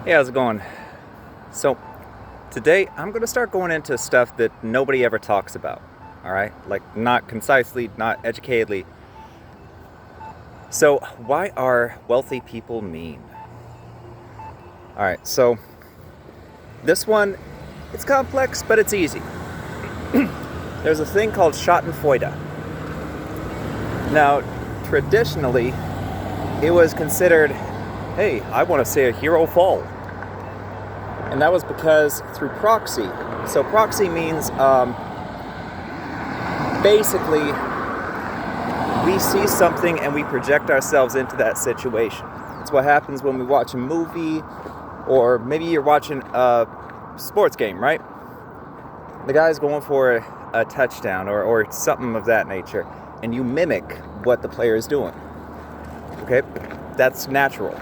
Hey, how's it going? So, today I'm going to start going into stuff that nobody ever talks about. Alright? Like, not concisely, not educatedly. So, why are wealthy people mean? Alright, so this one, it's complex, but it's easy. There's a thing called Schadenfreude. Now, traditionally, it was considered, hey, I want to see a hero fall. And that was because through proxy. So proxy means basically we see something and we project ourselves into that situation. It's what happens when we watch a movie, or maybe you're watching a sports game, right? The guy's going for a touchdown or something of that nature, and you mimic what the player is doing. Okay? That's natural.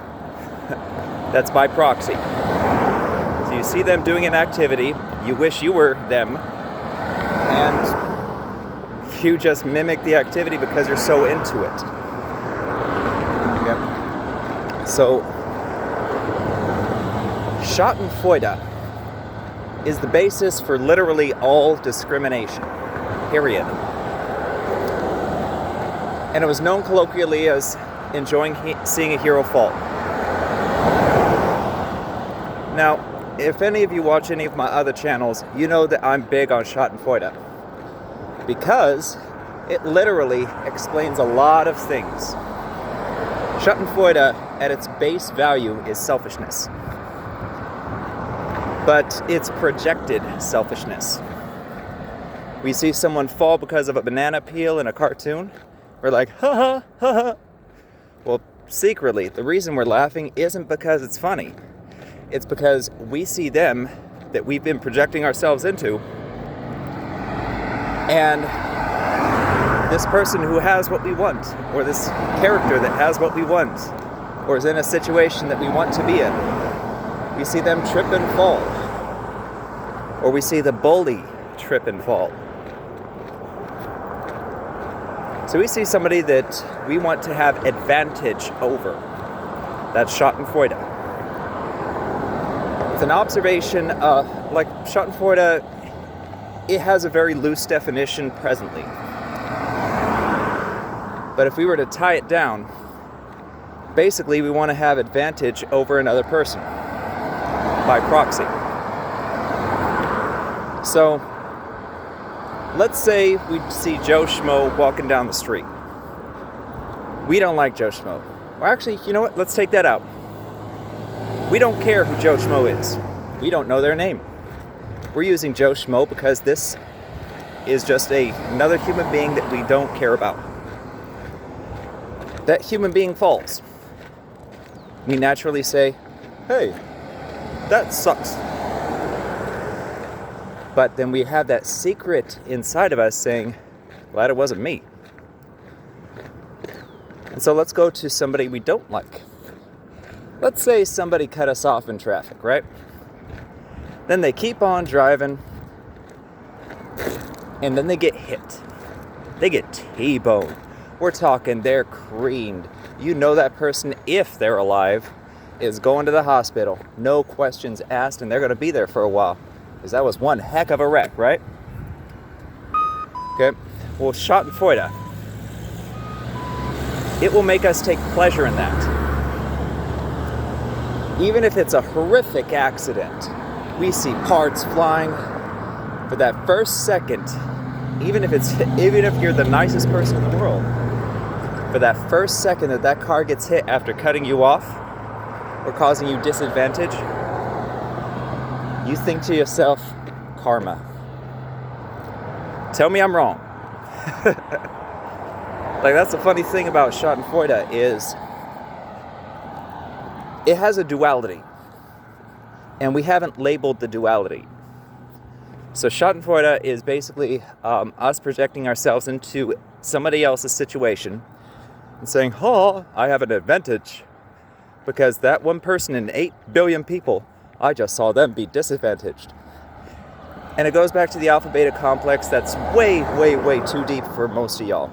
That's by proxy. So you see them doing an activity, you wish you were them, and you just mimic the activity because you're so into it. Okay. So, Schadenfreude is the basis for literally all discrimination. Period. And it was known colloquially as enjoying seeing a hero fall. Now, if any of you watch any of my other channels, you know that I'm big on Schadenfreude, because it literally explains a lot of things. Schadenfreude, at its base value, is selfishness. But it's projected selfishness. We see someone fall because of a banana peel in a cartoon. We're like, ha ha, ha ha. Well, secretly, the reason we're laughing isn't because it's funny. It's because we see them that we've been projecting ourselves into, and this person who has what we want, or this character that has what we want, or is in a situation that we want to be in, we see them trip and fall. Or we see the bully trip and fall. So we see somebody that we want to have advantage over. That's Schadenfreude. It's an observation, like Schadenfreude, it has a very loose definition presently. But if we were to tie it down, basically we want to have advantage over another person by proxy. So, let's say we see Joe Schmo walking down the street. We don't like Joe Schmo. Or actually, you know what? Let's take that out. We don't care who Joe Schmo is. We don't know their name. We're using Joe Schmo because this is just another human being that we don't care about. That human being falls. We naturally say, hey, that sucks. But then we have that secret inside of us saying, glad it wasn't me. And so let's go to somebody we don't like. Let's say somebody cut us off in traffic, right? Then they keep on driving, and then they get hit. They get T-boned. We're talking they're creamed. You know that person, if they're alive, is going to the hospital. No questions asked, and they're going to be there for a while. Because that was one heck of a wreck, right? Okay. Well, Schadenfreude, it will make us take pleasure in that. Even if it's a horrific accident, we see parts flying. For that first second, even if you're the nicest person in the world, for that first second that car gets hit after cutting you off or causing you disadvantage, you think to yourself, karma. Tell me I'm wrong. Like, that's the funny thing about Schadenfreude is it has a duality. And we haven't labeled the duality. So Schadenfreude is basically us projecting ourselves into somebody else's situation and saying, oh, I have an advantage. Because that one person in 8 billion people, I just saw them be disadvantaged. And it goes back to the alpha-beta complex that's way, way, way too deep for most of y'all.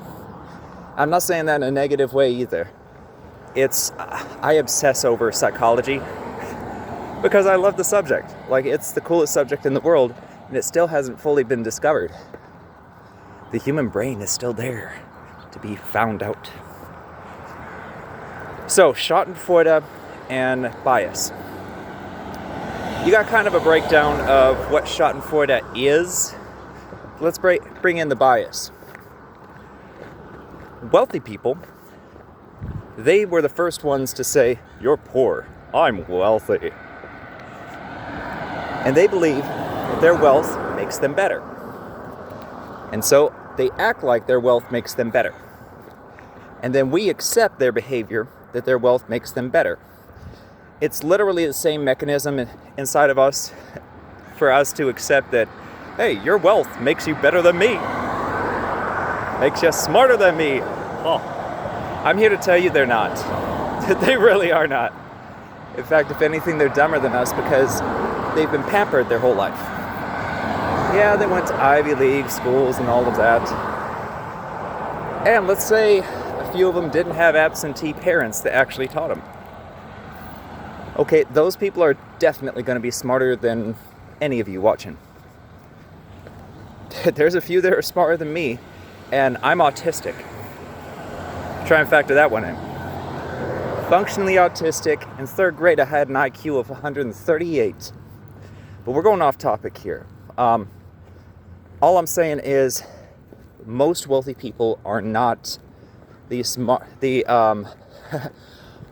I'm not saying that in a negative way either. I obsess over psychology. because I love the subject. Like, it's the coolest subject in the world, and it still hasn't fully been discovered. The human brain is still there to be found out. So, Schadenfreude and bias. You got kind of a breakdown of what Schadenfreude is. Let's bring in the bias. Wealthy people, they were the first ones to say, "You're poor, I'm wealthy." And they believe that their wealth makes them better. And so they act like their wealth makes them better. And then we accept their behavior that their wealth makes them better. It's literally the same mechanism inside of us for us to accept that, hey, your wealth makes you better than me. Makes you smarter than me. Oh, I'm here to tell you they're not. They really are not. In fact, if anything, they're dumber than us because they've been pampered their whole life. Yeah, they went to Ivy League schools and all of that. And let's say a few of them didn't have absentee parents that actually taught them. Okay, those people are definitely going to be smarter than any of you watching. There's a few that are smarter than me, and I'm autistic. Try and factor that one in. Functionally autistic. In third grade, I had an IQ of 138. But we're going off topic here. All I'm saying is most wealthy people are not the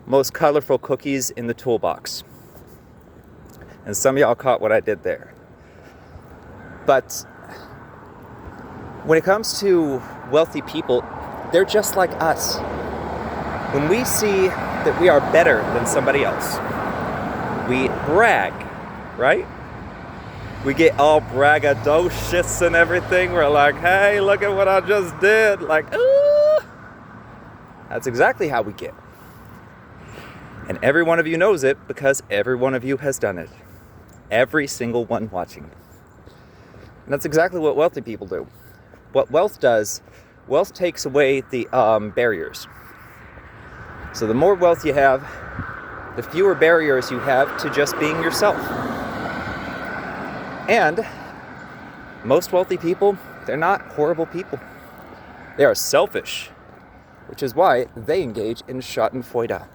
most colorful cookies in the toolbox. And some of y'all caught what I did there. But when it comes to wealthy people, they're just like us. When we see that we are better than somebody else, we brag, right? We get all braggadocious and everything. We're like, hey, look at what I just did. Like, ooh. That's exactly how we get. And every one of you knows it because every one of you has done it. Every single one watching. And that's exactly what wealthy people do. What wealth does, wealth takes away the barriers. So the more wealth you have, the fewer barriers you have to just being yourself. And most wealthy people, they're not horrible people. They are selfish, which is why they engage in Schadenfreude.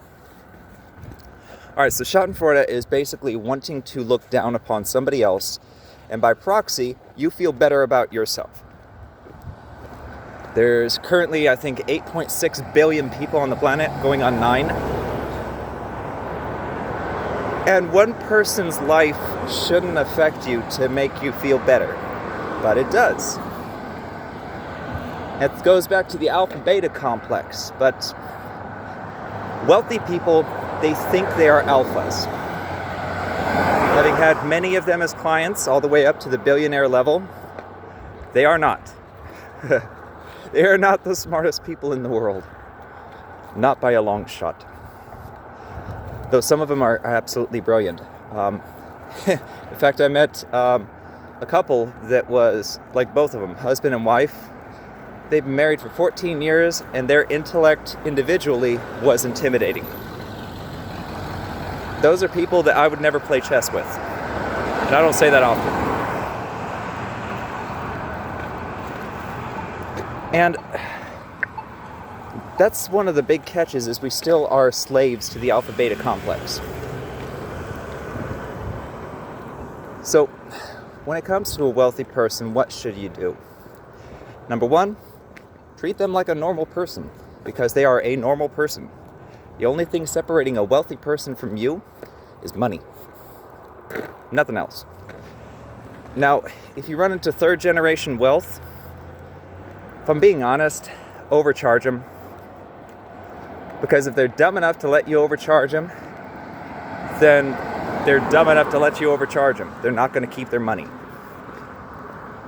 Alright, so Schadenfreude is basically wanting to look down upon somebody else, and by proxy, you feel better about yourself. There's currently, I think, 8.6 billion people on the planet, going on 9. And one person's life shouldn't affect you to make you feel better, but it does. It goes back to the alpha-beta complex, but wealthy people, they think they are alphas. Having had many of them as clients all the way up to the billionaire level, they are not. They are not the smartest people in the world. Not by a long shot. Though some of them are absolutely brilliant. In fact, I met a couple that was, like both of them, husband and wife. They've been married for 14 years, and their intellect individually was intimidating. Those are people that I would never play chess with. And I don't say that often. And that's one of the big catches, is we still are slaves to the alpha-beta complex. So, when it comes to a wealthy person, what should you do? Number one, treat them like a normal person, because they are a normal person. The only thing separating a wealthy person from you is money. Nothing else. Now, if you run into third generation wealth, if I'm being honest, overcharge them. Because if they're dumb enough to let you overcharge them, then they're dumb enough to let you overcharge them. They're not going to keep their money.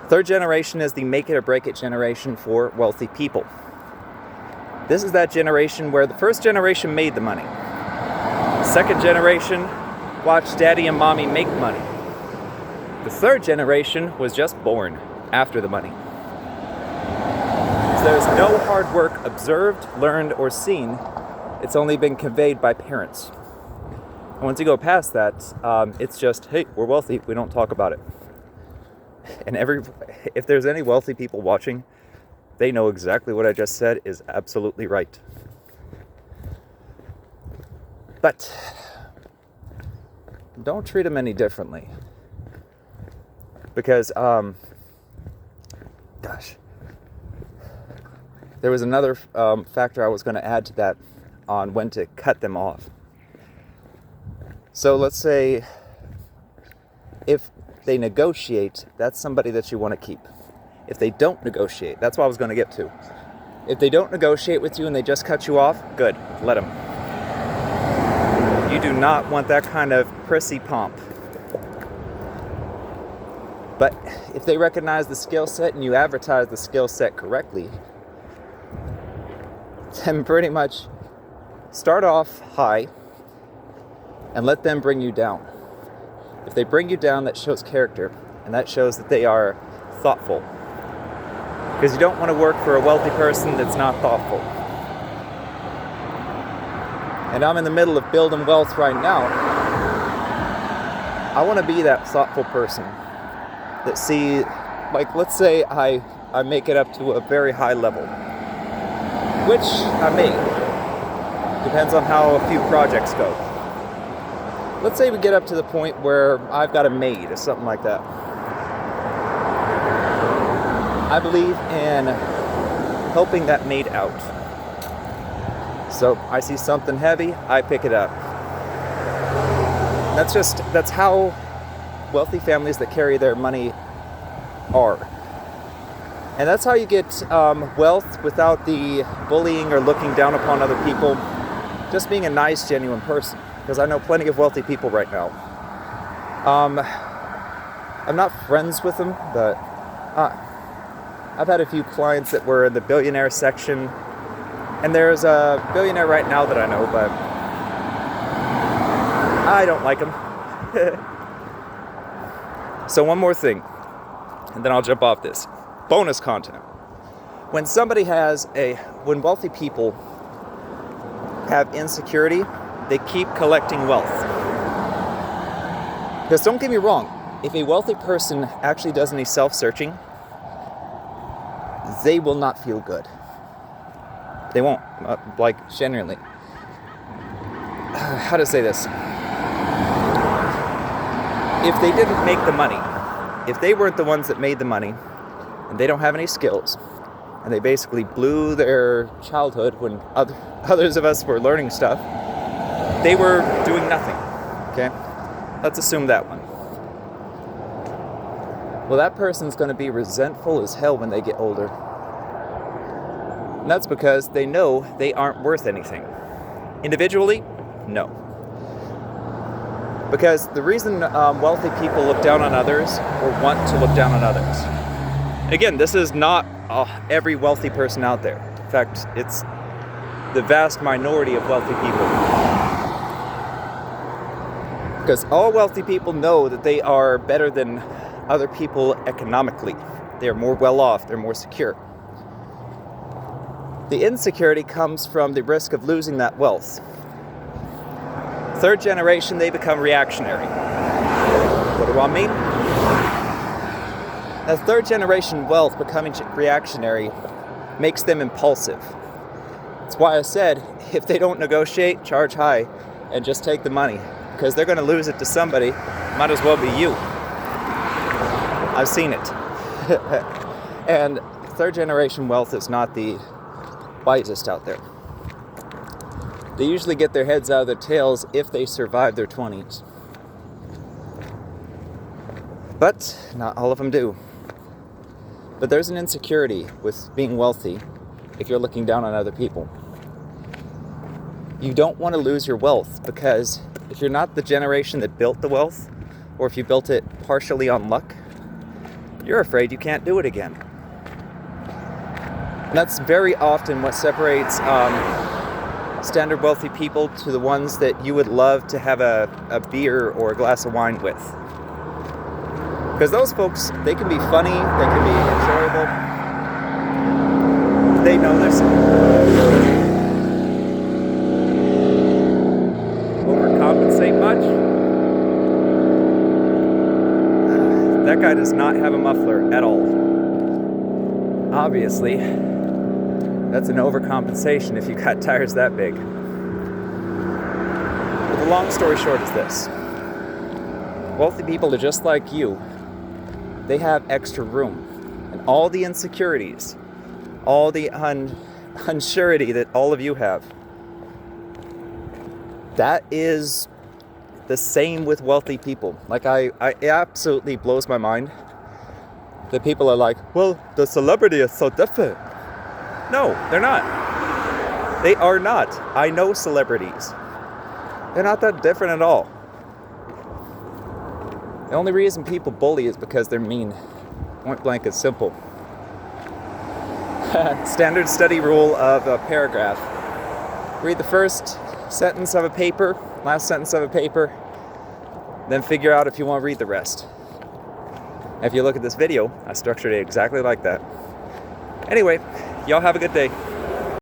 Third generation is the make it or break it generation for wealthy people. This is that generation where the first generation made the money. Second generation watched daddy and mommy make money. The third generation was just born after the money. So there's no hard work observed, learned, or seen. It's only been conveyed by parents. Once you go past that, it's just, hey, we're wealthy, we don't talk about it. And if there's any wealthy people watching, they know exactly what I just said is absolutely right. But don't treat them any differently. Because, there was another factor I was going to add to that on when to cut them off. So let's say if they negotiate, that's somebody that you want to keep. If they don't negotiate, that's what I was going to get to. If they don't negotiate with you and they just cut you off, good, let them. You do not want that kind of prissy pomp. But if they recognize the skill set and you advertise the skill set correctly, then pretty much start off high and let them bring you down. If they bring you down, that shows character, and that shows that they are thoughtful. Because you don't want to work for a wealthy person that's not thoughtful. And I'm in the middle of building wealth right now. I want to be that thoughtful person that let's say I make it up to a very high level, which I may. Depends on how a few projects go. Let's say we get up to the point where I've got a maid or something like that. I believe in helping that maid out. So I see something heavy, I pick it up. That's how wealthy families that carry their money are. And that's how you get wealth without the bullying or looking down upon other people. Just being a nice, genuine person. Because I know plenty of wealthy people right now. I'm not friends with them, but I've had a few clients that were in the billionaire section. And there's a billionaire right now that I know, but I don't like him. So one more thing, and then I'll jump off this. Bonus content. When wealthy people have insecurity, they keep collecting wealth. Because don't get me wrong, if a wealthy person actually does any self-searching, they will not feel good. They won't, genuinely. How to say this? If they didn't make the money, if they weren't the ones that made the money, and they don't have any skills, and they basically blew their childhood when others of us were learning stuff, they were doing nothing, okay? Let's assume that one. Well, that person's going to be resentful as hell when they get older. And that's because they know they aren't worth anything. Individually, no. Because the reason wealthy people look down on others or want to look down on others. Again, this is not every wealthy person out there. In fact, it's the vast minority of wealthy people. Because all wealthy people know that they are better than other people economically. They are more well off, they're more secure. The insecurity comes from the risk of losing that wealth. Third generation, they become reactionary. What do I mean? That third generation wealth becoming reactionary makes them impulsive. That's why I said, if they don't negotiate, charge high and just take the money. Because they're going to lose it to somebody. Might as well be you. I've seen it. And third generation wealth is not the wisest out there. They usually get their heads out of their tails if they survive their 20s. But not all of them do. But there's an insecurity with being wealthy if you're looking down on other people. You don't want to lose your wealth because if you're not the generation that built the wealth, or if you built it partially on luck, you're afraid you can't do it again. And that's very often what separates standard wealthy people to the ones that you would love to have a beer or a glass of wine with. Because those folks, they can be funny, they can be enjoyable. They know there's overcompensate much. That guy does not have a muffler at all. Obviously, that's an overcompensation if you got tires that big. But the long story short is this. Wealthy people are just like you. They have extra room. And all the insecurities, all the unsurety that all of you have, that is the same with wealthy people. Like, it absolutely blows my mind that people are like, well, the celebrity is so different. No, they're not. They are not. I know celebrities. They're not that different at all. The only reason people bully is because they're mean. Point blank is simple. Standard study rule of a paragraph. Read the first sentence of a paper, last sentence of a paper, then figure out if you want to read the rest. If you look at this video, I structured it exactly like that. Anyway, y'all have a good day.